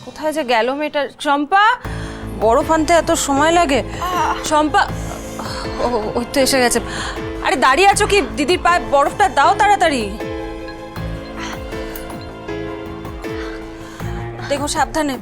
কোথায় যে গেল মেয়েটা? চম্পা, বরফ আনতে এত সময় লাগে? চম্পা, ওই তো এসে গেছে। আরে দাঁড়িয়ে আছো কি? দিদির পায়ে বরফটা দাও তাড়াতাড়ি। দেখো সাবধানে।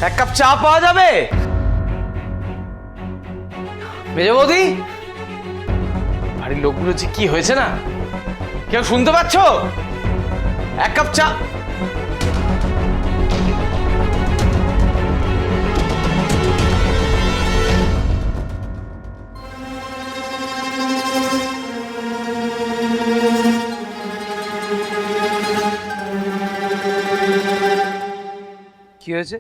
এক কাপ চা পাওয়া যাবে মেজে বৌদি? বাড়ির লোকগুলো যে কি হয়েছে না, কেউ শুনতে পাচ্ছ? এক কাপ চা। কি হয়েছে?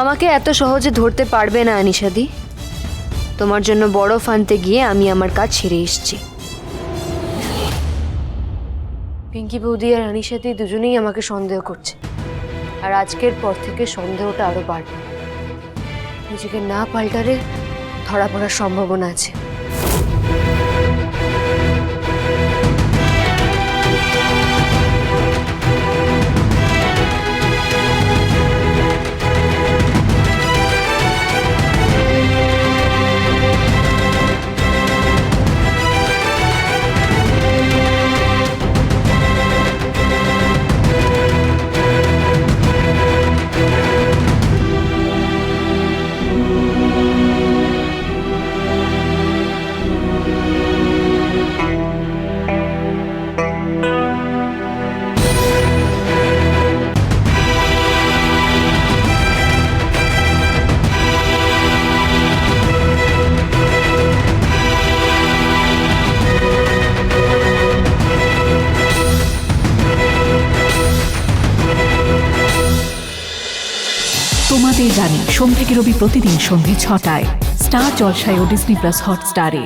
আমাকে এত সহজে ধরতে পারবে না আনিশাদি। তোমার জন্য বরফ আনতে গিয়ে আমি আমার কাজ ছেড়ে এসেছি। পিঙ্কি বৌদি আর আনিশাদি দুজনেই আমাকে সন্দেহ করছে, আর আজকের পর থেকে সন্দেহটা আরো বাড়বে। নিজেকে না পাল্টালে ধরা পড়ার সম্ভাবনা আছে। তোমাদের জানি সোম থেকে রবি প্রতিদিন সন্ধ্যে ৬টায় স্টার জলসায় ও ডিজনি প্লাস হটস্টারে।